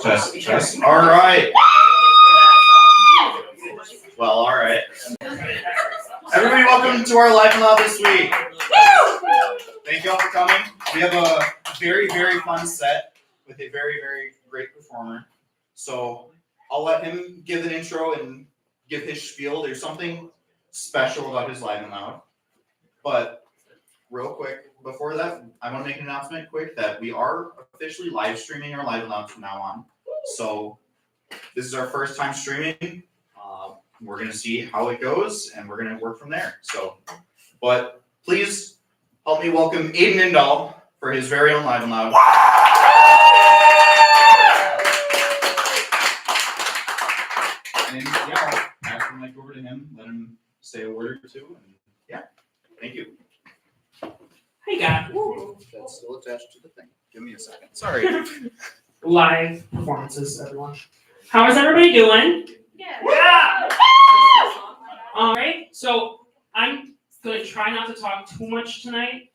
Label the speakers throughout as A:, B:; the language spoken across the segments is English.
A: Test. All right. Well, all right. Everybody, welcome to our live and loud this week. Thank you all for coming. We have a very, very fun set with a very, very great performer. So I'll let him give an intro and give his spiel. There's something special about his live and loud. But real quick, before that, I want to make an announcement quick that we are officially live streaming our live and loud from now on. So this is our first time streaming. We're going to see how it goes, and we're going to work from there. So, but please help me welcome Aidan Indahl for his very own live and loud. And yeah, I'll pass the mic over to him, let him say a word or two, and yeah, thank you.
B: Hey guys.
A: That's still attached to the thing. Give me a second. Sorry.
B: Live performances, everyone. How is everybody doing?
C: Yeah.
B: All right. So I'm gonna try not to talk too much tonight.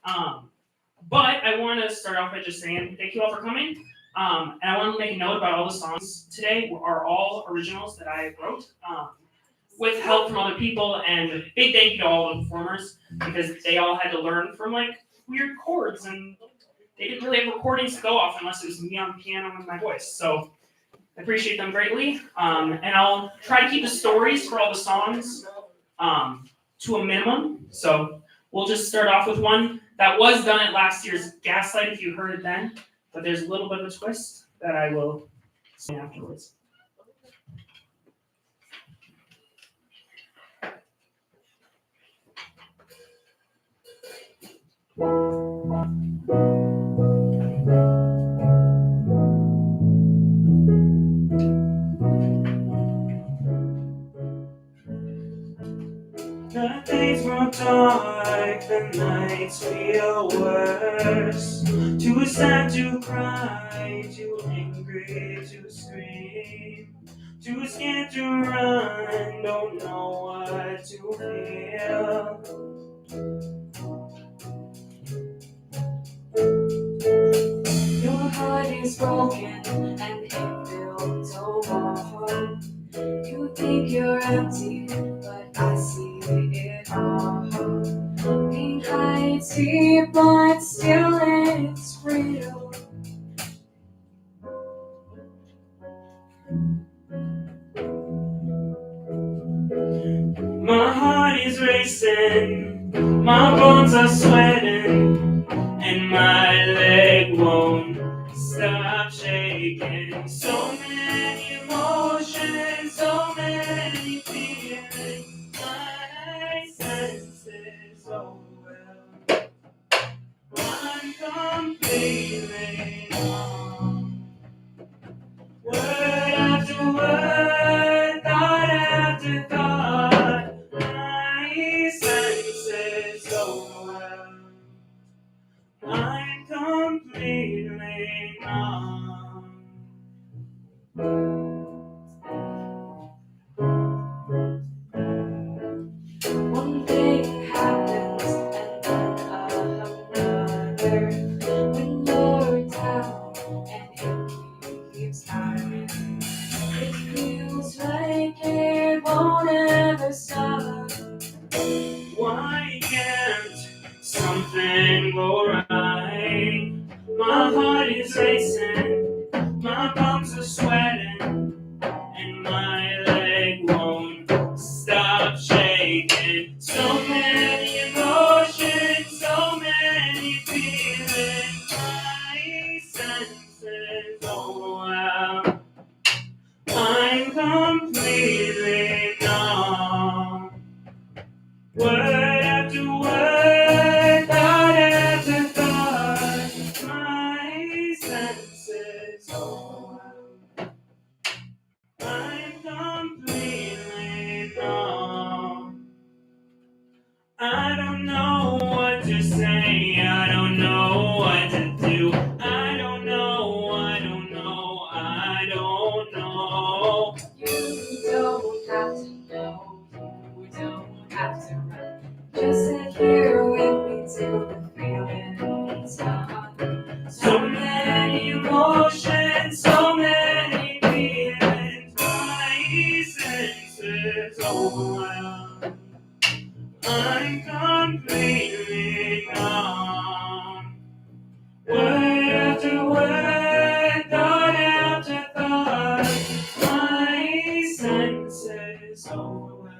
B: But I want to start off by just saying thank you all for coming. And I want to make a note about all the songs today are all originals that I wrote with help from other people. And a big thank you to all the performers because they all had to learn from like weird chords and they didn't really have recordings to go off unless it was me on the piano with my voice. So I appreciate them greatly. And I'll try to keep the stories for all the songs to a minimum. So we'll just start off with one that was done at last year's Gaslight if you heard it then. But there's a little bit of a twist that I will say afterwards. The days grow dark, the nights feel worse. Too sad to cry, too angry to scream, too scared to run, don't know what to feel. Your heart is broken and it feels so hard. You think you're empty, but I see it all. Being hides deep, but still it's real. My heart is racing, my bones are sweating, and my leg won't stop shaking. So many emotions, so many feelings, my senses overwhelmed. I'm completely numb. Word after word, thought after thought, my senses overwhelmed. I'm completely numb. One thing happens and then another. When you're down and it keeps happening, it feels like it won't ever stop. Why can't something go right? My heart is racing, my palms are sweating, and my leg won't stop shaking. So many emotions, so many feelings, my senses overwhelmed. I'm completely numb. Word after word, thought after
C: Just sit here with me till the feeling's gone. So many emotions, so many feelings, my senses overwhelmed. I'm completely numb. Word after word, thought after thought, my senses overwhelmed.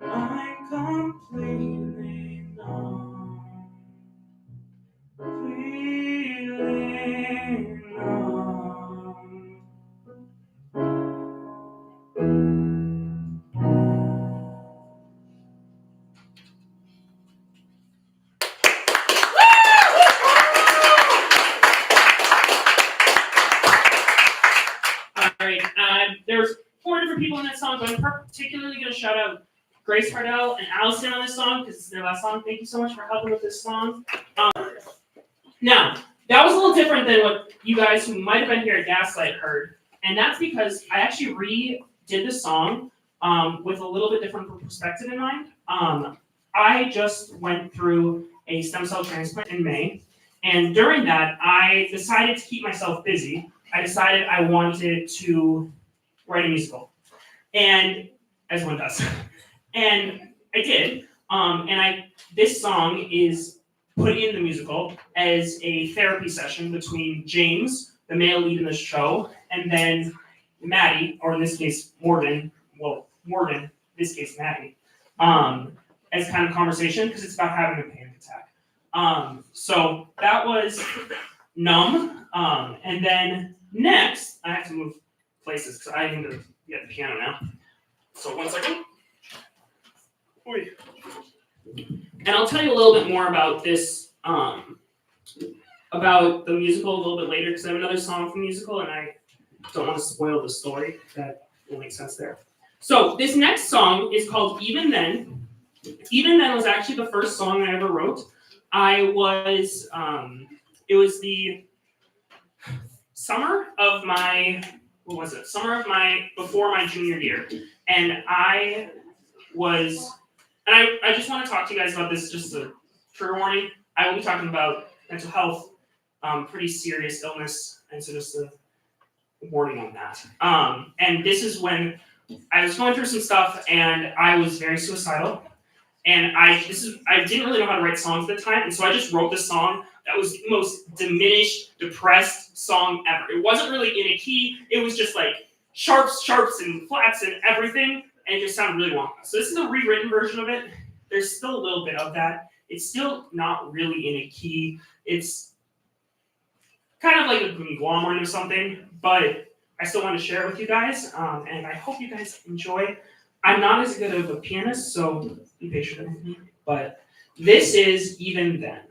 C: I'm completely numb. Completely numb.
B: Alright, there's 4 different people in that song, but I'm particularly going to shout out Grace Hardell and Allison on this song because it's their last song. Thank you so much for helping with this song. Now, that was a little different than what you guys who might have been here at Gaslight heard, and that's because I actually redid the song with a little bit different perspective in mind. I just went through a stem cell transplant in May, and during that, I decided to keep myself busy. I decided I wanted to write a musical, and as one does, and I did. This song is put in the musical as a therapy session between James, the male lead in the show, and then Maddie, or in this case Morgan, in this case Maddie, as kind of conversation because it's about having a panic attack. So that was Numb, and then next I have to move places because I need to get the piano now. So 1 second. Oy. And I'll tell you a little bit more about this, about the musical a little bit later because I have another song from the musical and I don't want to spoil the story. That will make sense there. So this next song is called Even Then. Even Then was actually the first song I ever wrote. It was the summer of my, before my junior year. And I just want to talk to you guys about this, just a trigger warning. I will be talking about mental health, pretty serious illness, and so just a warning on that. And this is when I was going through some stuff, and I was very suicidal. And I didn't really know how to write songs at the time, and so I just wrote this song that was the most diminished, depressed song ever. It wasn't really in a key, it was just like sharps, and flats, and everything, and it just sounded really wonky. So this is a rewritten version of it. There's still a little bit of that. It's still not really in a key. It's kind of like a conglomerate of something, but I still want to share it with you guys, and I hope you guys enjoy. I'm not as good of a pianist, so be patient with me, but this is Even Then.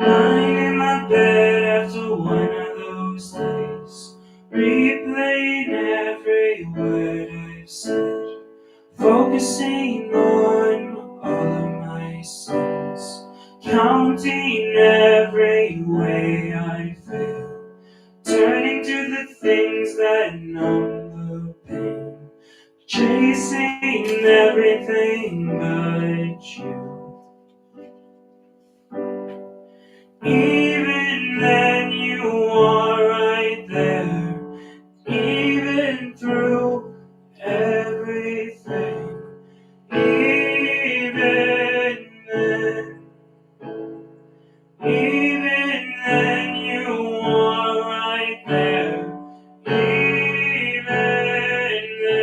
B: Lying in my bed after one of those days, replaying every word I've said, focusing on all of my sins, counting every way I fail, turning to the things that numb the pain, chasing everything but you. Even then you are right there, even through everything. Even then you are right there, even then.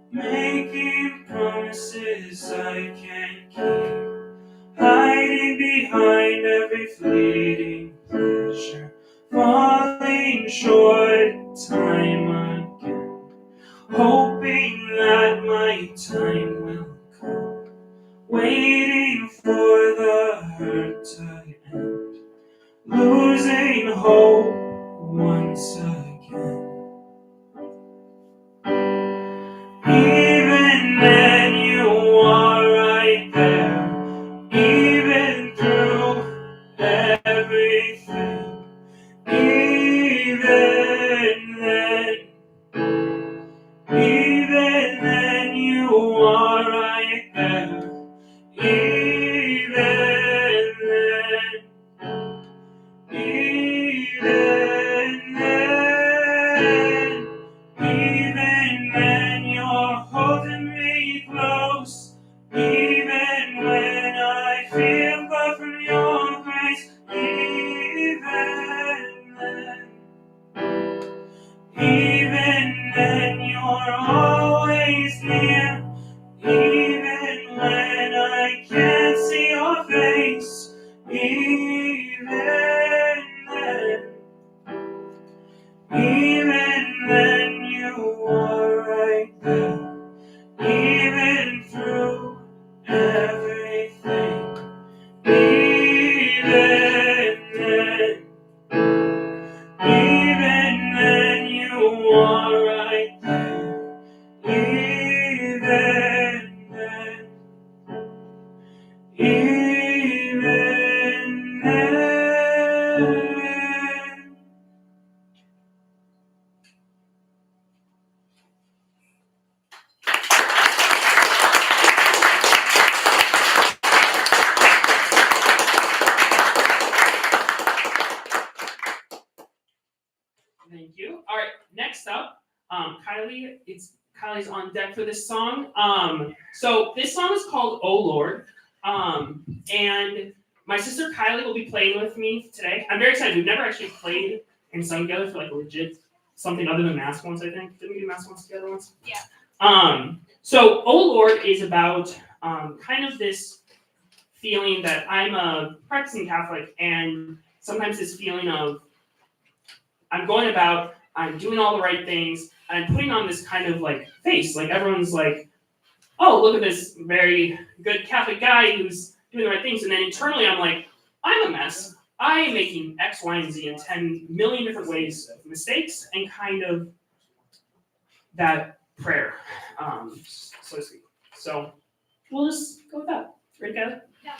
B: Making promises I can't keep, hiding behind every fleeting pleasure, falling short time again, hoping that my time will come
C: waiting for the hurt to end, losing hope once again. Even then you are right there, even through everything. Even then you are right there. Even then you're holding me close. Even when I feel far from your grace. Even then you're always near. Even when I can't see your face. Even then you are right there. Even through everything. Even then you are right there. Even then.
B: Thank you. All right, next up, Kylie. Kylie's on deck for this song. So this song is called "Oh Lord," and my sister Kylie will be playing with me today. I'm very excited. We've never actually played and sung together for like legit something other than mask once. I think didn't we do mask once together once?
D: Yeah.
B: So "Oh Lord" is about kind of this feeling that I'm a practicing Catholic, and sometimes this feeling of I'm going about, I'm doing all the right things, and I'm putting on this kind of like face. Like everyone's like, oh, look at this very good Catholic guy who's doing the right things. And then internally I'm like, I'm a mess. I am making X, Y, and Z in 10 million different ways of mistakes and kind of that prayer, so to speak. So we'll just go with that. Right, Kylie?
D: Yeah.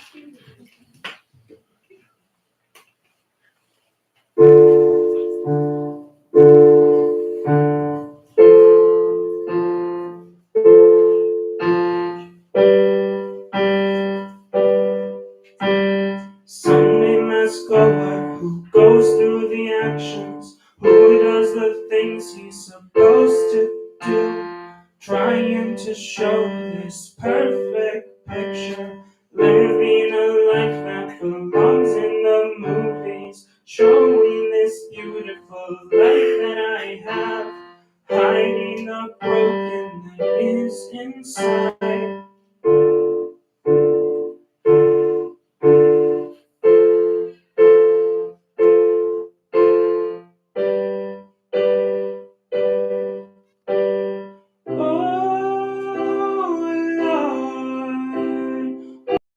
C: Sunday mass goer who goes through the actions, who does the things he's supposed to do, trying to show this perfect picture, living a life that belongs in the movies, showing this beautiful life that I have, hiding the broken that is inside.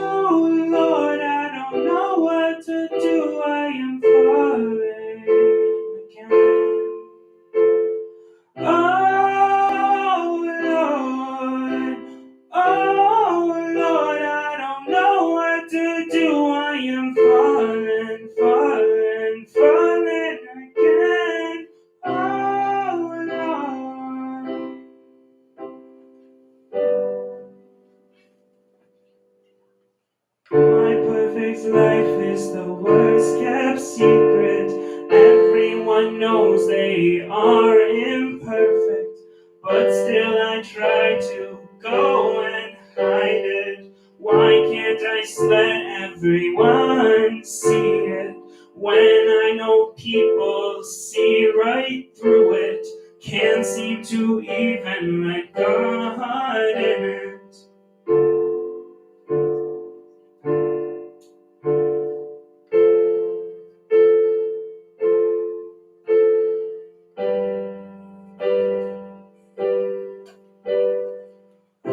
C: Oh Lord, I don't know what to do. I am falling again. Oh Lord, I don't know what to do. I am falling again. Oh Lord. My perfect life is the worst kept secret. Everyone knows they are imperfect, but still I try to go and hide it. Why can't I just let everyone see it? When I know people see right through it, can't seem to even let God in it. Oh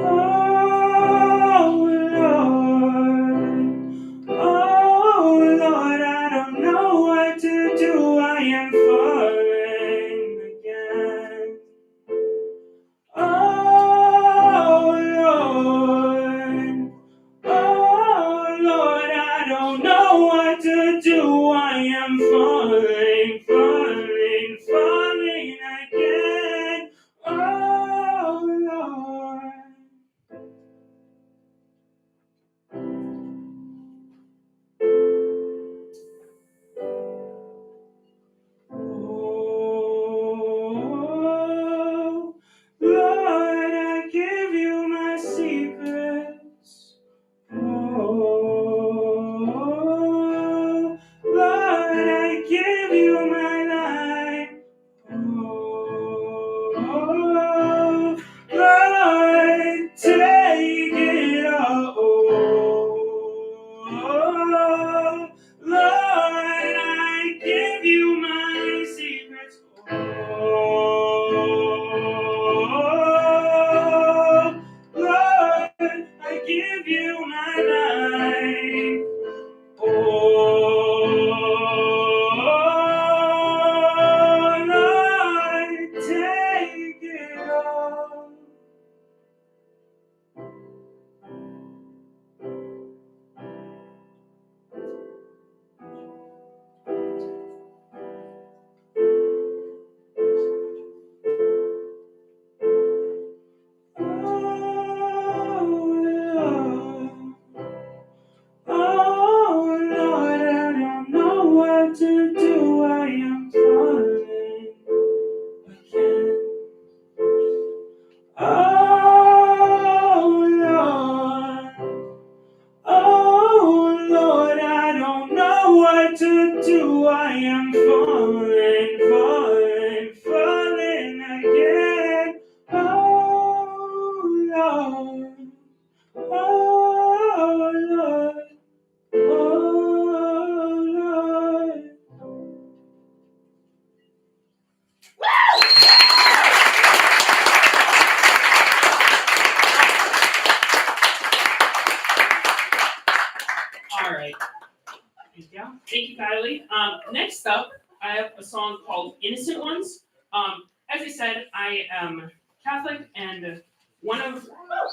B: Kylie. Next up, I have a song called Innocent Ones. As I said, I am Catholic, and one of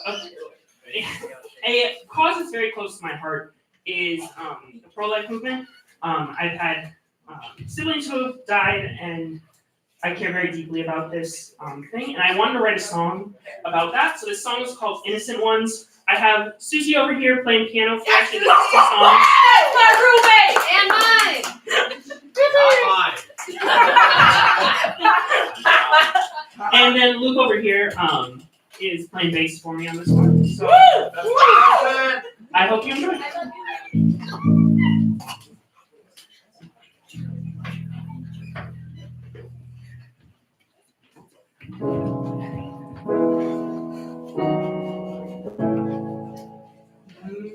B: a cause that's very close to my heart is the pro-life movement. I've had siblings who have died, and I care very deeply about this thing, and I wanted to write a song about that. So this song is called Innocent Ones. I have Susie over here playing piano for actually this two songs.
D: That's my roommate and mine.
B: And then Luke over here is playing bass for me on this one. So I hope you enjoy.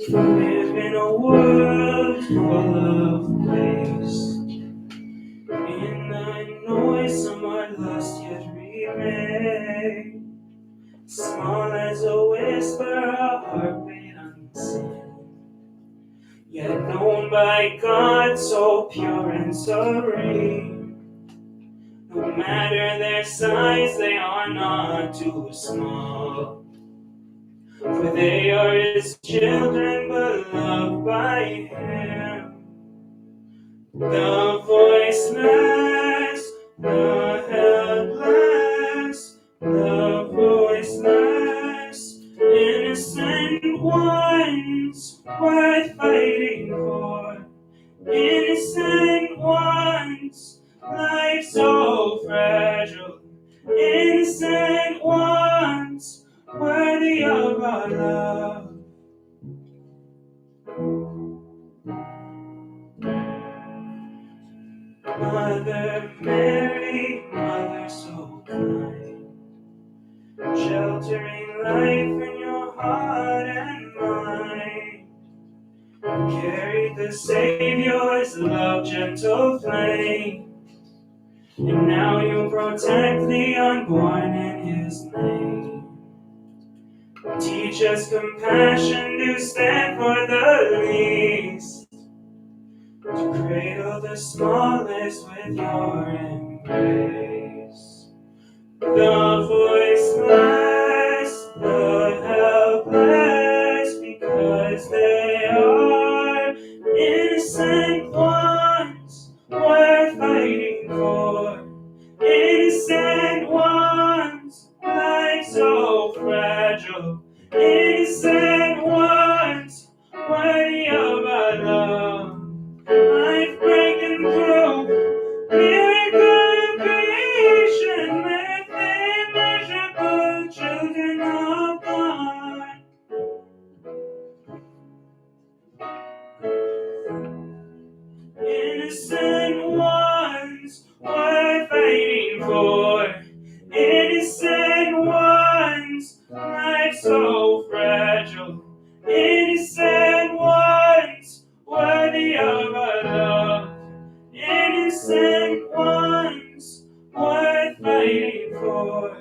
C: Live in a world full of waste. In the noise, some are lost yet remain. Small as a whisper, a heartbeat unseen. Yet known by God, so pure and serene. No matter their size, they are not too small. For they are his children, beloved by him. The voiceless, the helpless, the voiceless, innocent ones worth fighting for. Innocent ones, life so fragile. Innocent ones, worthy of our love. Mother Mary, Mother so kind, sheltering life in your heart and mind. You carried the Savior's love, gentle flame, and now you protect the unborn in his name. Teach us compassion to stand for the least, to cradle the smallest with your embrace. The voiceless, the helpless, because they are innocent ones worth fighting for. Innocent ones, life so fragile. Innocent ones, worthy of our love. Life breaking through, miracle of creation, let them measure the children of God. Innocent ones, worth fighting for. Innocent ones, life so fragile. Innocent ones, worthy of our love. Innocent ones, worth fighting for.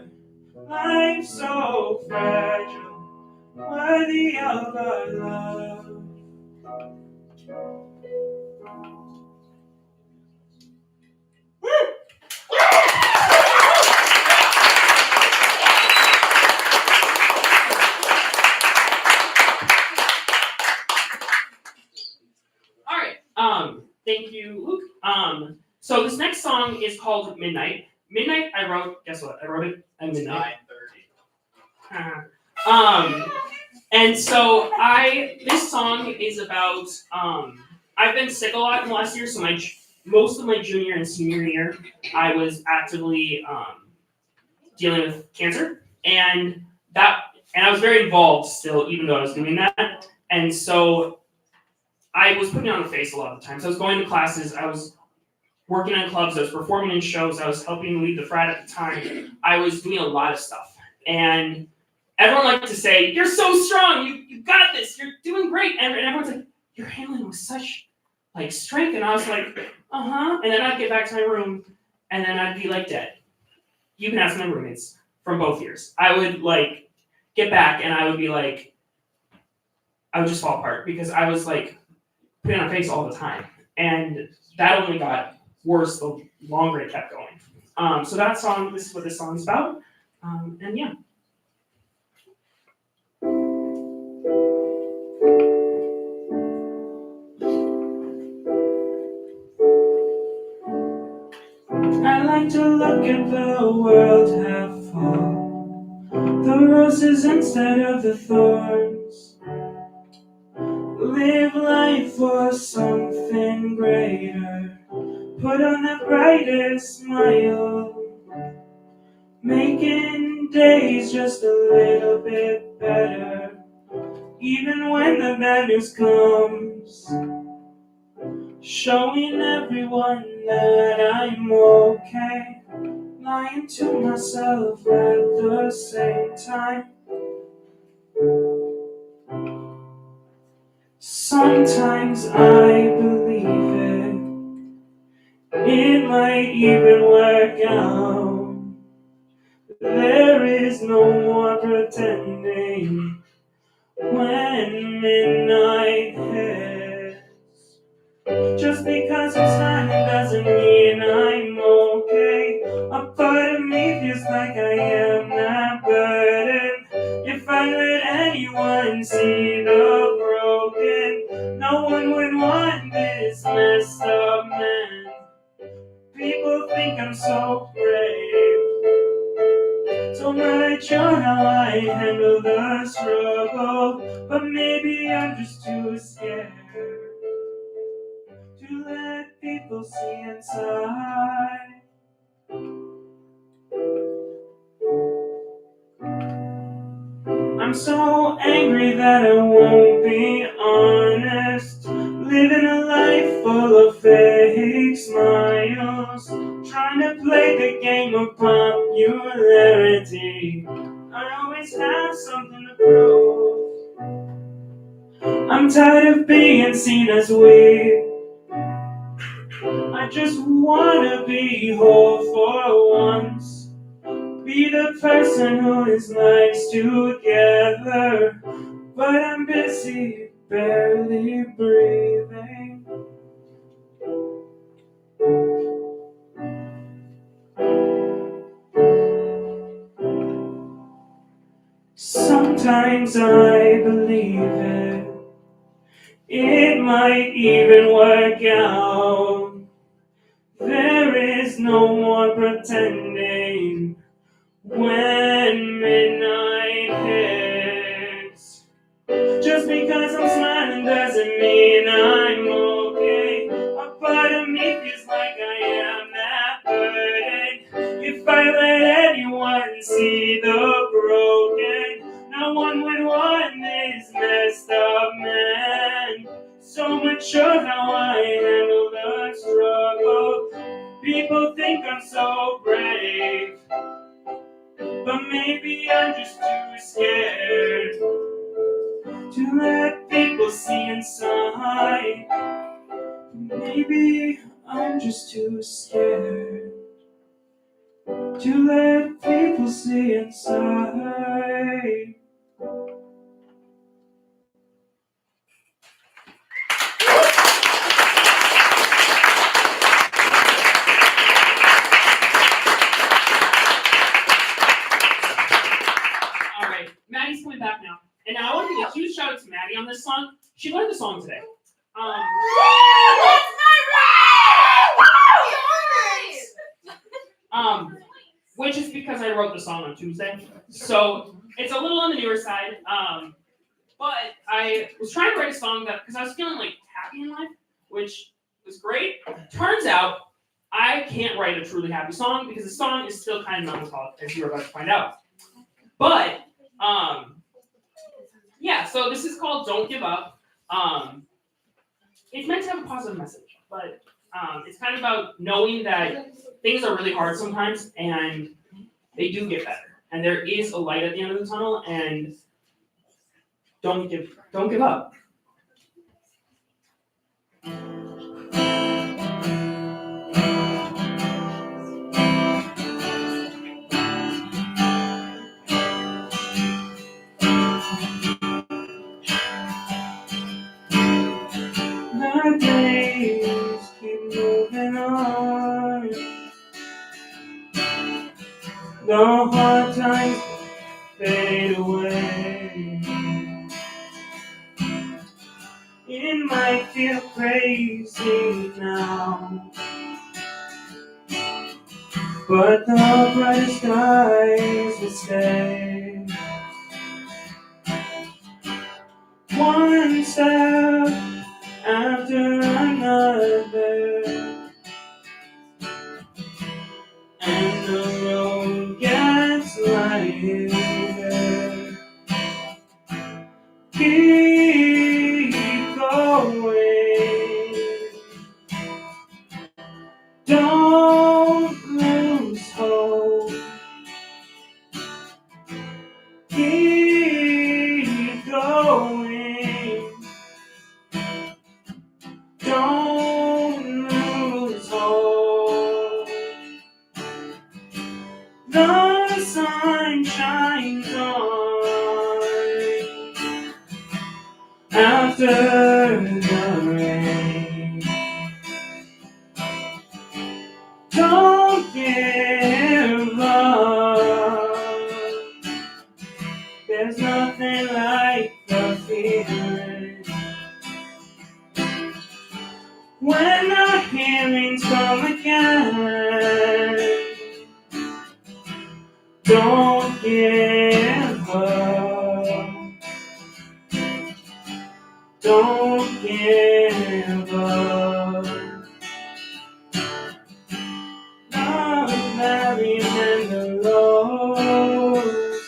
C: Life so fragile, worthy of our love.
B: Thank you, Luke. So this next song is called Midnight. Midnight, I wrote, guess what? I wrote it at midnight. 9:30. And so this song is about, I've been sick a lot in the last year, so most of my junior and senior year, I was actively dealing with cancer, and I was very involved still, even though I was doing that, and so I was putting on a face a lot of the time. So I was going to classes, I was working in clubs, I was performing in shows, I was helping lead the frat at the time. I was doing a lot of stuff. And everyone liked to say, "You're so strong, you got this, you're doing great." And everyone's like, "You're handling with such strength." And I was like, "Uh-huh." And then I'd get back to my room, and then I'd be dead. You can ask my roommates from both years. I would get back, and I would be I would just fall apart because I was putting on a face all the time. And that only got worse the longer it kept going. So that song, this is what this song's about. And yeah.
C: I like to look at the world half full, the roses instead of the thorns. Live life for something greater, put on the brightest smile, making days just a little bit better, even when the bad news comes, showing everyone that I'm okay, lying to myself at the same time. Sometimes I believe it might even work out. There is no more pretending when midnight hits. Just because I'm smiling doesn't mean I'm okay. A part of me feels like I am that burden. If I let anyone see the broken, no one would want this messed up man. People think I'm so brave, so not sure how I handle the struggle, but maybe I'm just too scared to let people see inside. I'm so angry that I won't be honest, living a life full of fake smiles, trying to play the game of popularity. I always have something to prove. I'm tired of being seen as weak. I just wanna be whole for once, be the person who is nice together, but I'm busy barely breathing. Sometimes I believe it might even work out. There is no more pretending when midnight hits. Just because I'm smiling doesn't mean I'm okay. A part of me feels like I am that burden. If I let anyone see the broken, no one would want this messed up man. So unsure how I handle the struggle. People think I'm so brave, but maybe I'm just too scared to let people see inside. Maybe I'm just too scared to let people see inside.
B: All right, Maddie's coming back now. And now I want to give a huge shout out to Maddie on this song. She learned the song today. Which is because I wrote the song on Tuesday. So it's a little on the newer side. But I was trying to write a song that, because I was feeling like happy in life, which was great. Turns out I can't write a truly happy song because the song is still kind of melancholic, as you're about to find out. But yeah, so this is called Don't Give Up. It's meant to have a positive message, but it's kind of about knowing that things are really hard sometimes and they do get better. And there is a light at the end of the tunnel, and don't give up.
C: The days It might feel crazy now, but the bright skies will stay. One step after another, and the road gets lighter. Keep going, don't lose hope. Keep going, don't lose hope. The sun shines on after the rain. Don't give up. There's nothing like the feeling when the healings come again. Don't give up. Don't give up. The valleys and the lows,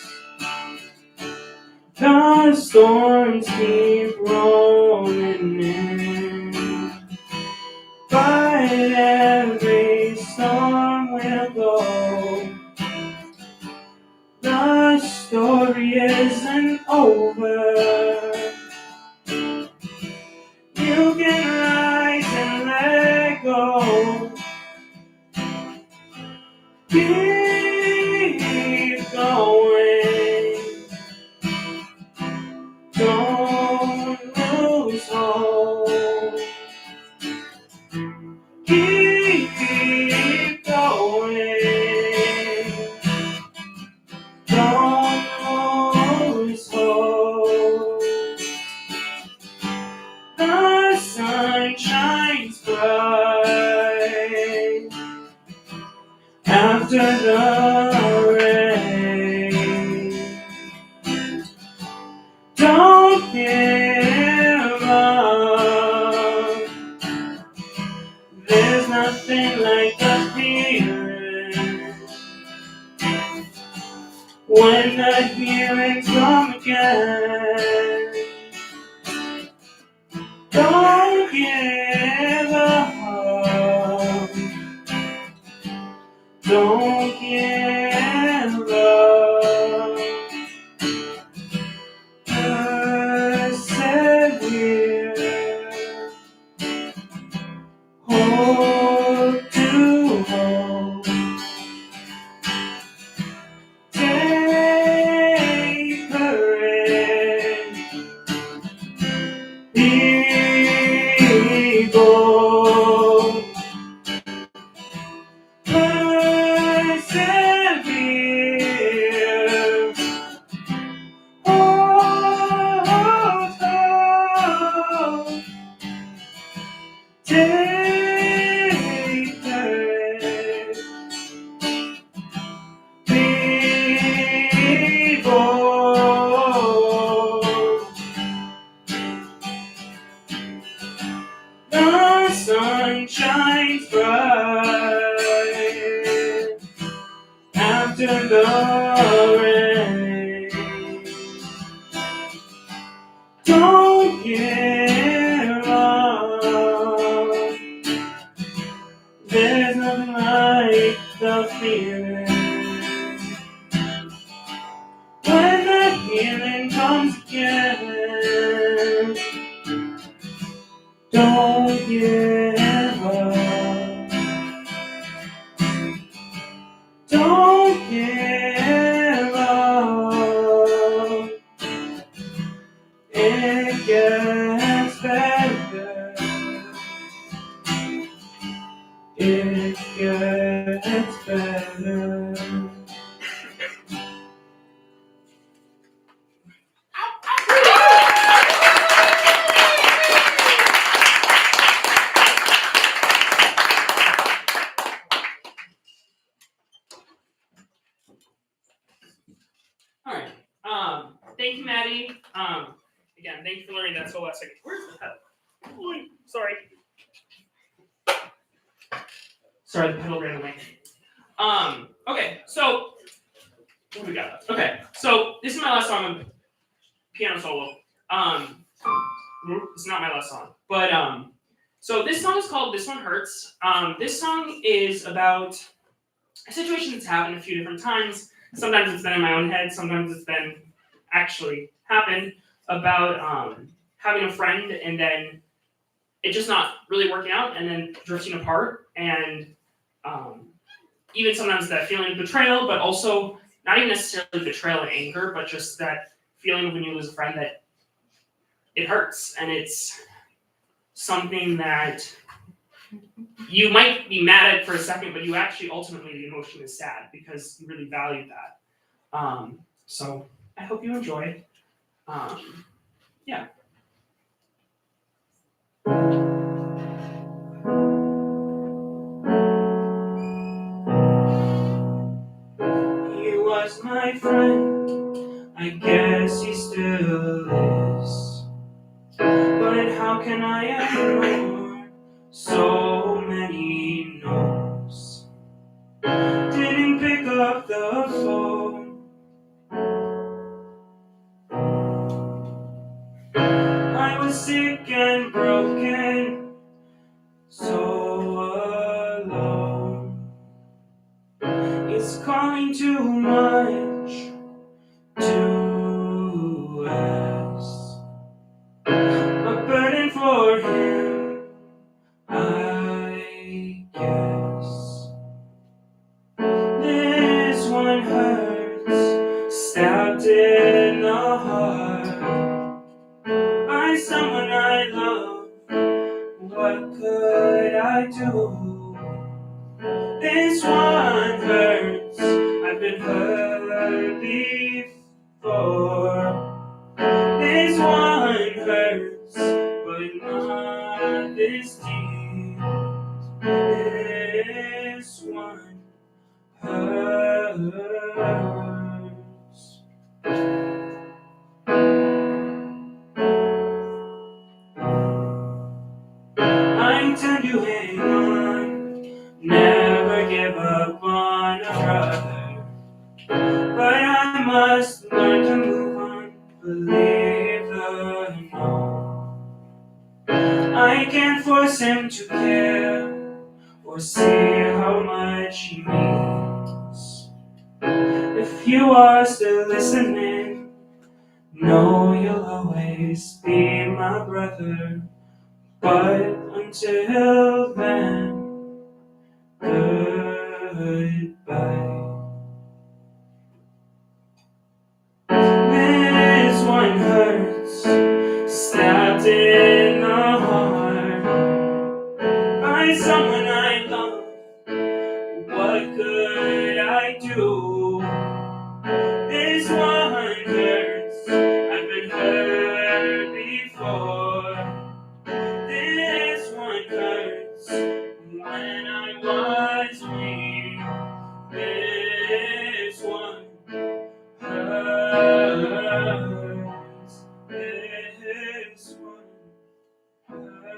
C: the storms keep rolling in, but every storm will go. The story isn't over. You can rise and let go. Keep going. Don't lose hope. Keep going. Don't lose hope. The sun shines bright after the rain. Don't give up. There's nothing like the feeling when the healings come again. Don't give up. Don't give up. Persevere. Hold to hope. Take courage. Be bold. Persevere. Hold hope. Take courage. Be bold. The sun shines bright after the rain. Don't give up. There's nothing like the feeling when the healing comes again. Don't give up. Don't give up. It gets better. It gets better.
B: again, thank you for learning that solo last second. Where's the pedal? Oy, sorry. Sorry, the pedal ran away. Okay, so what do we got? Okay, so this is my last song on piano solo. It's not my last song, but so this song is called "This One Hurts." This song is about a situation that's happened a few different times. Sometimes it's been in my own head. Sometimes it's been actually happened about having a friend and then it just not really working out and then drifting apart and even sometimes that feeling of betrayal, but also not even necessarily betrayal and anger, but just that feeling of when you lose a friend that it hurts and it's something that you might be mad at for a second, but you actually ultimately the emotion is sad because you really value that. So I hope you enjoy. Yeah.
C: He was my friend, I guess he still is. But how can I ignore so many no's? Didn't pick up the phone. I was sick and broken, so alone. It's calling too much to ask. A burden for him, I guess. This one hurts, stabbed in the heart by someone I love. What could I do? This one hurts, I've been hurt before. This one hurts, but not this deep. This one hurts. I intend to hang on, never give up on a brother. But I must learn to move on, believe the no. I can't force him to care or see how much he means. If you are still listening, know you'll always be my brother. But until then, goodbye. This one hurts, stabbed in the heart by someone I love. What could I do? This one hurts, I've been hurt before. This one hurts, when I was weak. This one hurts. This one hurts.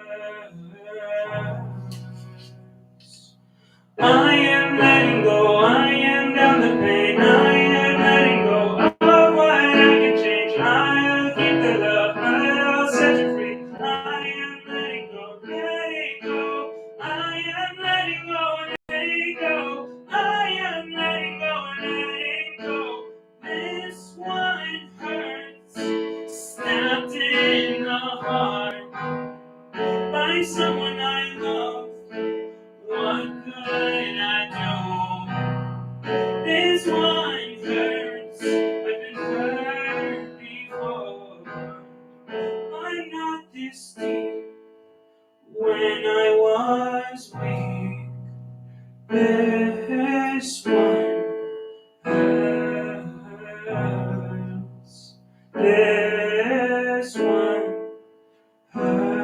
C: I am letting go, I am down the pain, I am letting go of what I can change. I'll keep the love, but I'll set you free. I am letting go, letting go. I am letting go, letting go. I am letting go, letting go. This one hurts, stabbed in the heart by someone I love. What could I do? This one hurts, I've been hurt before. I'm not this deep. When I was weak, this one hurts. This one hurts.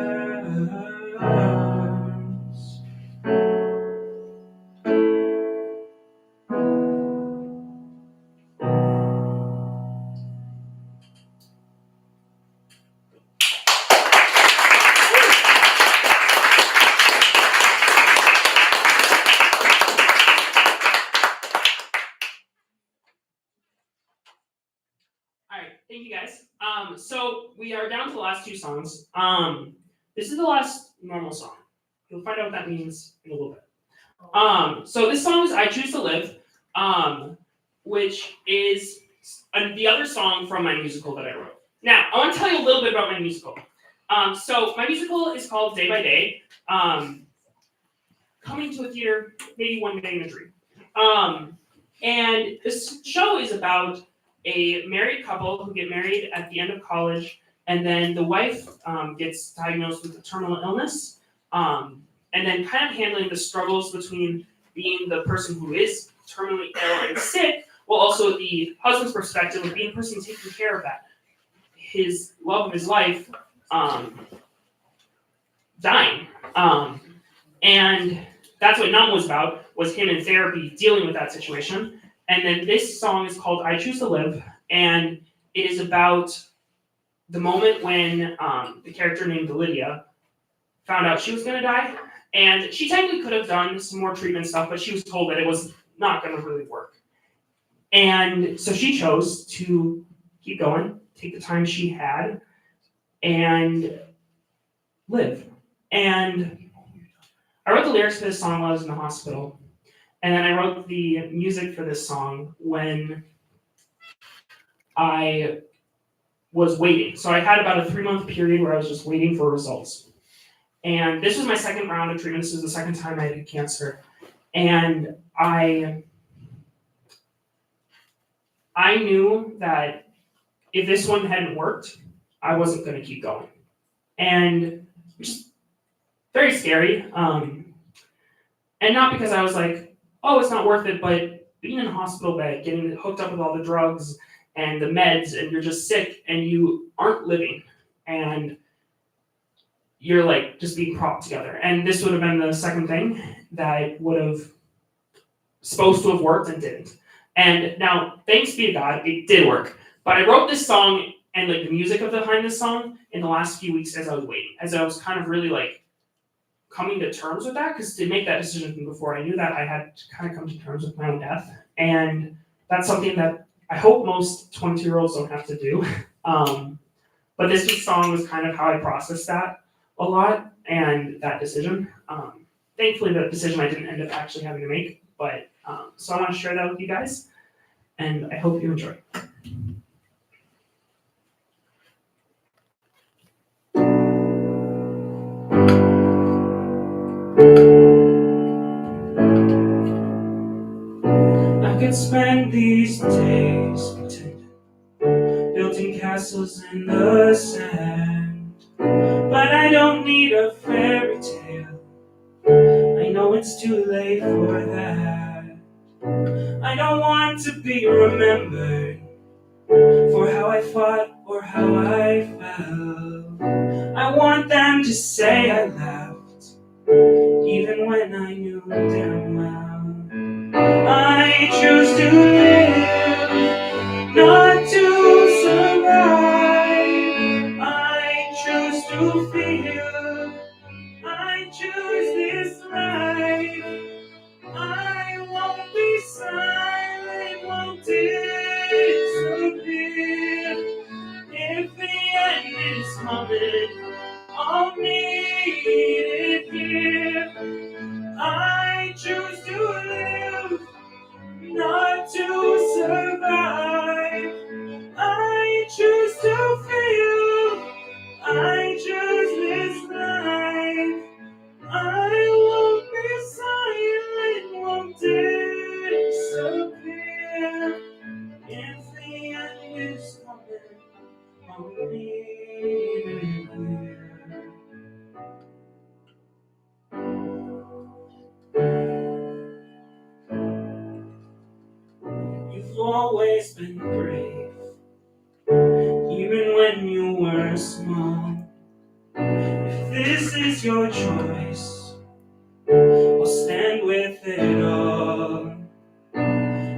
B: So we are down to the last two songs. This is the last normal song. You'll find out what that means in a little bit. So this song is "I Choose to Live," which is the other song from my musical that I wrote. Now, I want to tell you a little bit about my musical. So my musical is called Day by Day. Coming to a theater maybe one day in a dream. And this show is about a married couple who get married at the end of college, and then the wife gets diagnosed with a terminal illness, and then kind of handling the struggles between being the person who is terminally ill and sick, while also the husband's perspective of being the person taking care of that, his love of his life, dying. And that's what Numb was about, was him in therapy dealing with that situation. And then this song is called "I Choose to Live," and it is about the moment when the character named Lydia found out she was going to die. And she technically could have done some more treatment stuff, but she was told that it was not going to really work. And so she chose to keep going, take the time she had, and live. And I wrote the lyrics for this song while I was in the hospital. And then I wrote the music for this song when I was waiting. So I had about a 3-month period where I was just waiting for results. And this was my second round of treatment. This was the second time I had cancer. And I knew that if this one hadn't worked, I wasn't going to keep going. And which is very scary. And not because I was like, oh, it's not worth it, but being in a hospital bed, getting hooked up with all the drugs and the meds, and you're just sick and you aren't living. And you're like just being propped together. And this would have been the second thing that would have supposed to have worked and didn't. And now, thanks be to God, it did work. But I wrote this song and like the music behind this song in the last few weeks as I was waiting, as I was kind of really like coming to terms with that, because to make that decision before I knew that, I had to kind of come to terms with my own death. And that's something that I hope most 22-year-olds don't have to do. But this song was kind of how I processed that a lot, and that decision. Thankfully, the decision I didn't end up actually having to make. But so I want to share that with you guys, and I hope you enjoy. I could spend these days pretending, building castles in the sand, but I don't need a fairy tale. I know it's too late for that. I don't want to be remembered for how I fought or how I felt. I want them to say I laughed, even when I knew damn well. I choose to live, not to survive. I choose to feel. I choose this life. I won't be silent, won't disappear. If the end is coming, I'll meet it here. I choose to live, not to survive. I choose to feel. I choose this life. I won't be silent, won't disappear. If the end is coming, I'll meet it here. You've always been brave, even when you were small. If this is your choice, I'll stand with it all.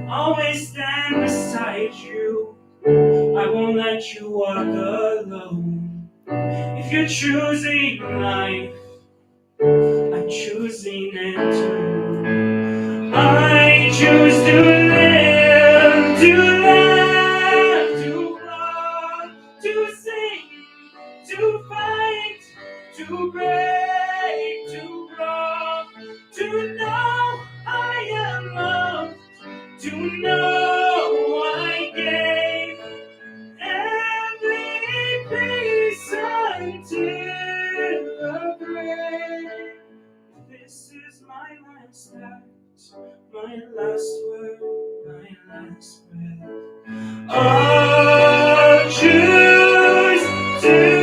B: Always stand beside you, I won't let you walk alone. If you're choosing life, I'm choosing it too. I choose to live, to laugh, to flow, to sing
C: too great, too wrong, to know I am loved, to know I gave every piece until the grave. This is my last act, my last word, my last breath. I choose to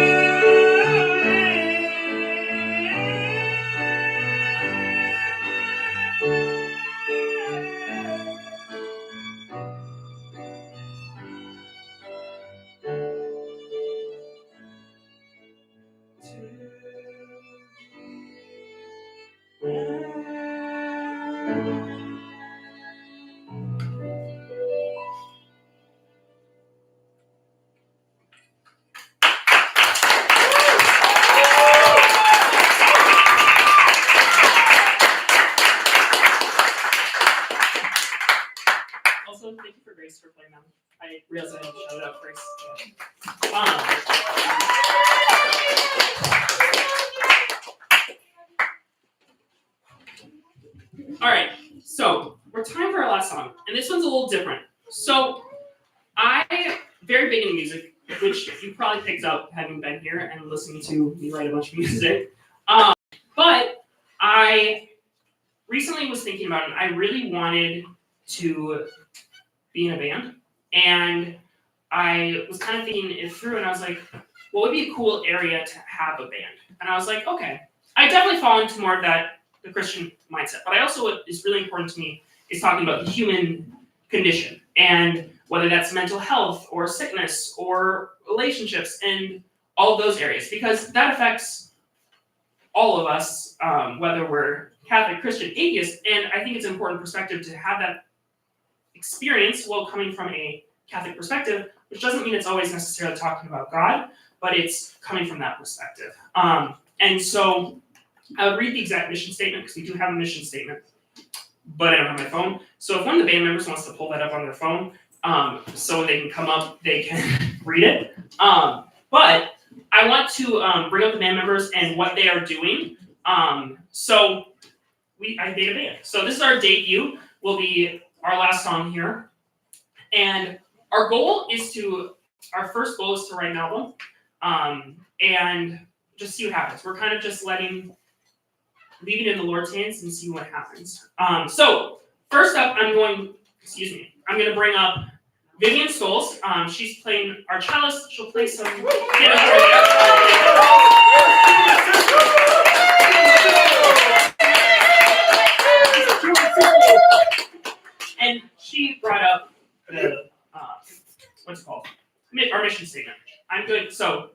B: Also, thank you for Grace for playing them. I realized I didn't shout out Grace. All right, so we're time for our last song, and this one's a little different. So I'm very big in music, which you probably picked up having been here and listening to me write a bunch of music. But I recently was thinking about it. I really wanted to be in a band, and I was kind of thinking it through, and I was like, what would be a cool area to have a band? And I was like, okay, I definitely fall into more of that, the Christian mindset, but I also, what is really important to me is talking about the human condition, and whether that's mental health or sickness or relationships and all of those areas, because that affects all of us, whether we're Catholic, Christian, atheist, and I think it's an important perspective to have that experience while coming from a Catholic perspective, which doesn't mean it's always necessarily talking about God, but it's coming from that perspective. And so I would read the exact mission statement, because we do have a mission statement, but I don't have my phone. So if one of the band members wants to pull that up on their phone, so they can come up, they can read it. But I want to bring up the band members and what they are doing. So I made a band. So this is our debut, will be our last song here. And our first goal is to write an album, and just see what happens. We're kind of just leaving it in the Lord's hands and see what happens. So first up, I'm going to bring up Vivian Stoles. She's playing our cellist. She'll play some. And she brought up the what's it called? Our mission statement. So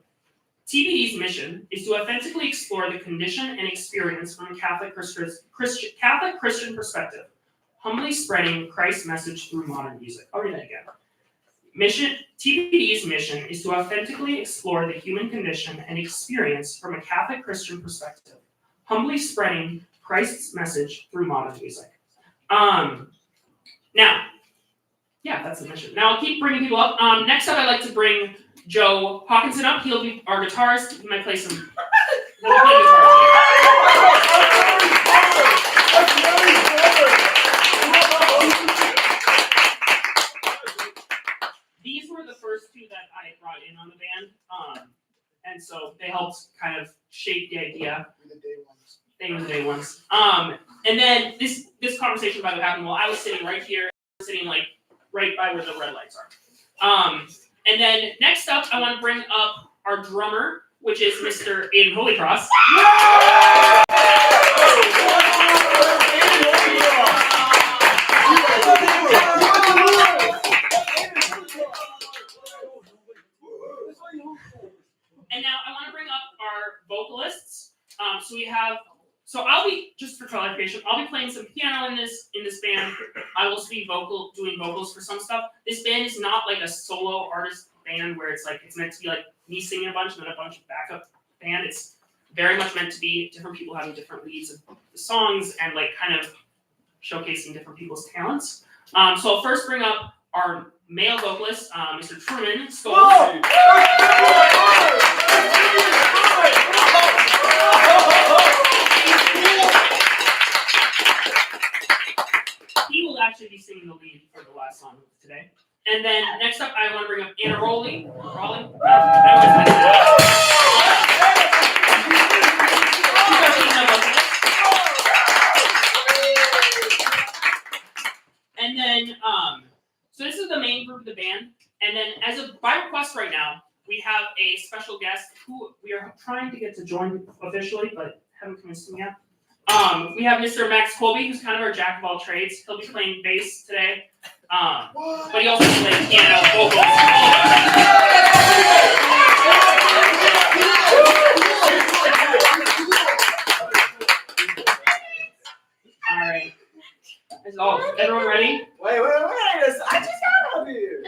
B: TBD's mission is to authentically explore the condition and experience from a Catholic Christian perspective, humbly spreading Christ's message through modern music. I'll read that again. TBD's mission is to authentically explore the human condition and experience from a Catholic Christian perspective, humbly spreading Christ's message through modern music. Now, yeah, that's the mission. Now I'll keep bringing people up. Next up, I'd like to bring Joe Hawkinson up. He'll be our guitarist. He might play some. He'll be playing guitar. These were the first two that I brought in on the band, and so they helped kind of shape the idea. They were the day ones. And then this conversation about what happened while I was sitting right here, sitting like right by where the red lights are. And then next up, I want to bring up our drummer, which is Mr. Aidan Holycross. And now I want to bring up our vocalists. So I'll be, just for clarification, I'll be playing some piano in this band. I will be doing vocals for some stuff. This band is not like a solo artist band where it's meant to be like me singing a bunch and then a bunch of backup band. It's very much meant to be different people having different leads of the songs and like kind of showcasing different people's talents. So I'll first bring up our male vocalist, Mr. Truman Stoles. And then next up, I want to bring up Anna Rowley. And then, so this is the main group of the band. And then, by request right now, we have a special guest who we are trying to get to join officially, but haven't convinced him yet. We have Mr. Max Colby, who's kind of our jack of all trades. He'll be playing bass today. But he also plays piano, vocals. All right. Everyone ready?
E: Wait. I just got on here.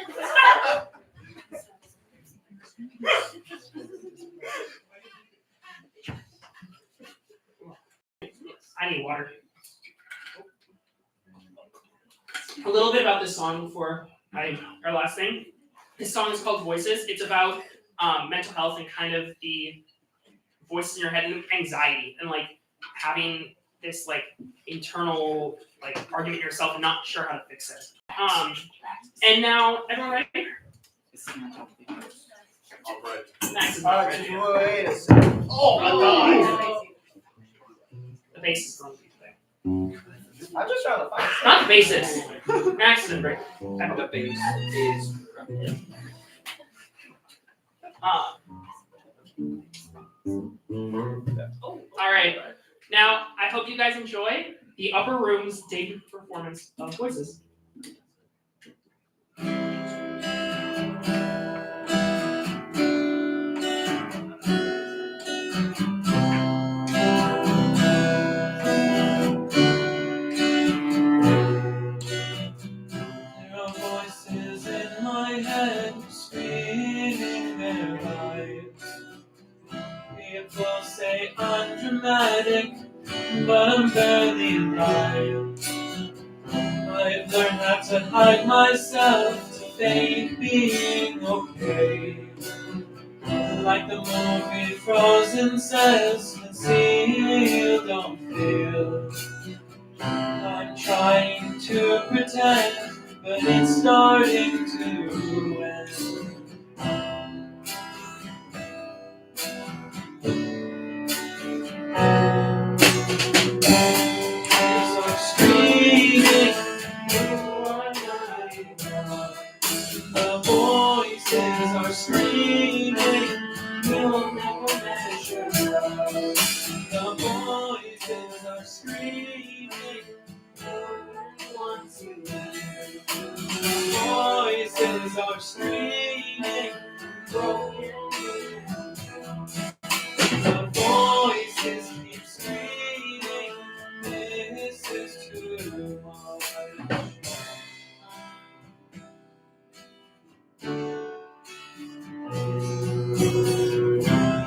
B: I need water. A little bit about this song before our last thing. This song is called Voices. It's about mental health and kind of the voices in your head and anxiety and like having this like internal like argument in yourself and not sure how to fix it. And now everyone ready?
A: All right.
B: Max is not ready.
E: Wait a second.
A: Oh my God.
B: The bass is going to be today.
E: I'm just trying to find
B: Not the bassist. Max is in break.
E: the bass is.
B: All right. Now, I hope you guys enjoy the Upper Room's debut performance of Voices.
C: People say I'm dramatic, but I'm barely alive. I've learned how to hide myself to fake being okay. Like the movie Frozen says, conceal, don't feel. I'm trying to pretend, but it's starting to end. The voices are screaming, we'll never measure up. The voices are screaming, want to live. The voices are screaming, broken. The voices keep screaming, this is too much.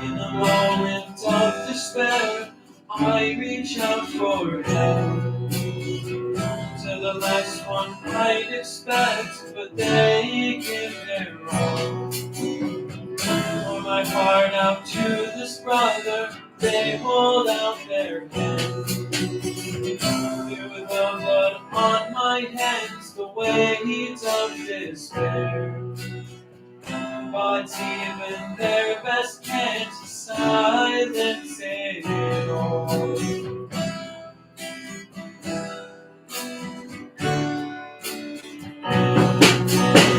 C: In a moment of despair, I reach out for help to the last one I'd expect, but they give their all. Pour my heart out to this brother, they hold out their hand. Filled with the blood on my hands, the weight of despair. But even their best can't silence it all.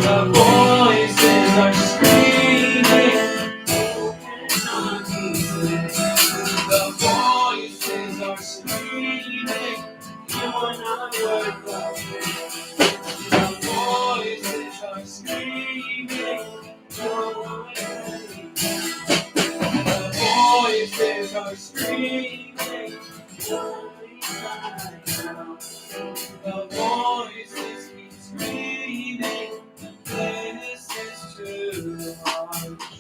C: The voices are screaming, the voices are screaming, you're not worth it. The voices are screaming, the voices are screaming, the voices keep screaming, this is too much.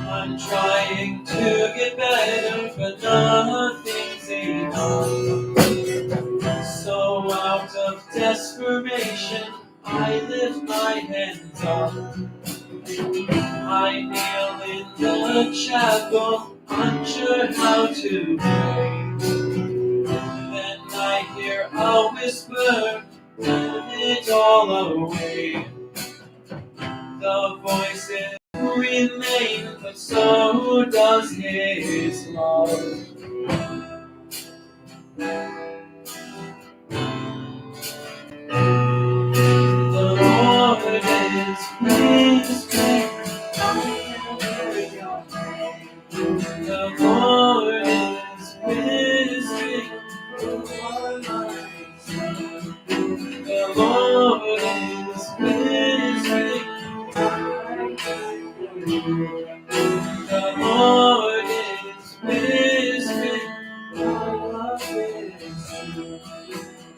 C: I'm trying to get better, but nothing's enough. So out of desperation, I lift my hands up. I kneel in the chapel, unsure how to pray. I'll whisper it all away. The voices remain, but so does his love. The Lord is whispering, I hear your name. The Lord is whispering, what I say. The Lord is whispering, the Lord is whispering, what is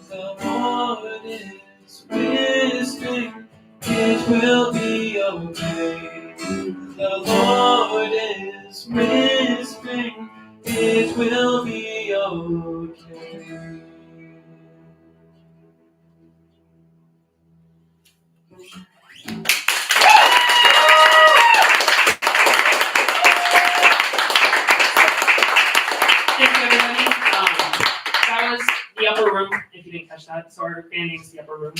C: the Lord is whispering, it will be okay. The Lord is whispering, it will be okay.
B: Thank you, everybody. That was the upper room, if you didn't catch that. So our band name's the upper room.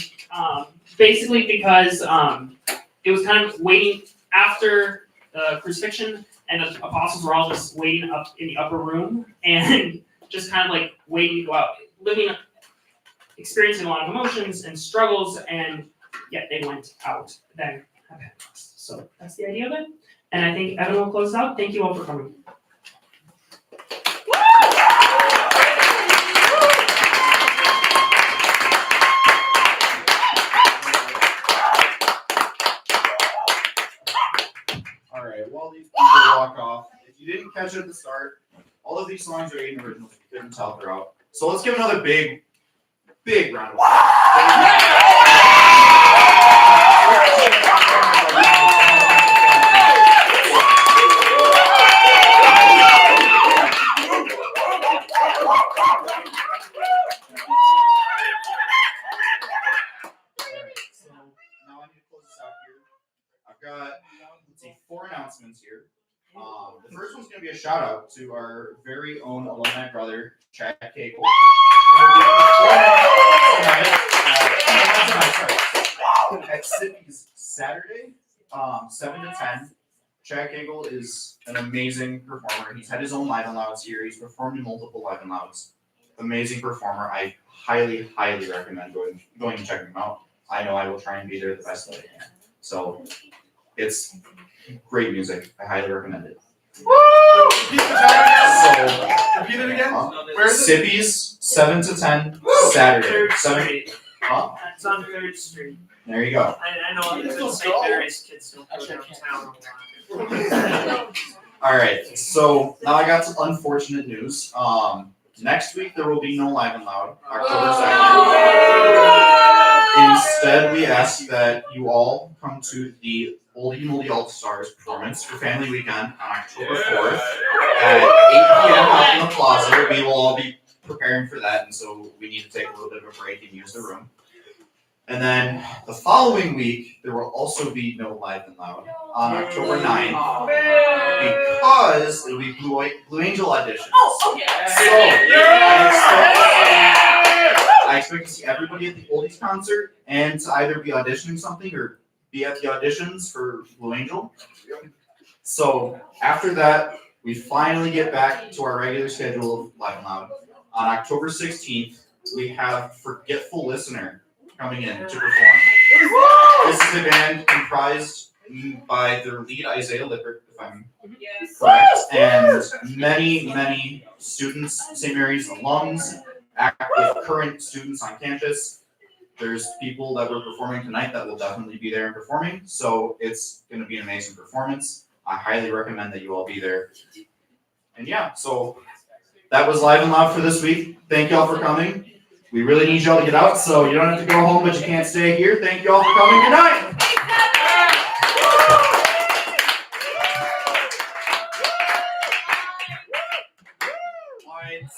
B: Basically because it was kind of waiting after the crucifixion, and the apostles were all just waiting up in the upper room and just kind of like waiting to go out, experiencing a lot of emotions and struggles, and yet they went out then at Pentecost. So that's the idea of it. And I think Evan will close out. Thank you all for coming.
A: All right, while these people walk off, if you didn't catch it at the start, all of these songs are Aidan originals. If you couldn't tell throughout. So let's give another big round of So now I need to close this out here. I've got, let's see, 4 announcements here. The first one's going to be a shout out to our very own alumni brother, Chad Cagle. At Sydney's Saturday, 7 to 10. Chad Cagle is an amazing performer. He's had his own live and louds here. He's performed in multiple live and louds. Amazing performer. I highly recommend going and checking him out. I know I will try and be there the best that I can. So it's great music. I highly recommend it.
E: Repeat it again.
A: Where is it? Sippies, 7 to 10, Saturday. 7. Huh?
C: It's on 3rd Street.
A: There you go.
C: I know even St. Mary's kids still go downtown a lot.
A: All right. So now I got some unfortunate news. Next week there will be no Live and Loud, October 2nd. Instead, we ask that you all come to the Oldie Moldie All Stars performance for Family Weekend on October 4th at 8 p.m. out in the plaza. We will all be preparing for that, and so we need to take a little bit of a break and use the room. And then the following week, there will also be no Live and Loud on October 9th because it will be Blue Angel auditions.
D: Oh, okay.
A: So I expect to see everybody at the Oldies concert and to either be auditioning something or be at the auditions for Blue Angel. So after that, we finally get back to our regular schedule of Live and Loud. On October 16th, we have Forgetful Listener coming in to perform. This is a band comprised by their lead, Isaiah Lippert, if I'm correct, and many students, St. Mary's alums, active current students on campus. There's people that were performing tonight that will definitely be there and performing, so it's going to be an amazing performance. I highly recommend that you all be there. And yeah, so that was Live and Loud for this week. Thank y'all for coming. We really need y'all to get out, so you don't have to go home, but you can't stay here. Thank y'all for coming. Good night. Lights.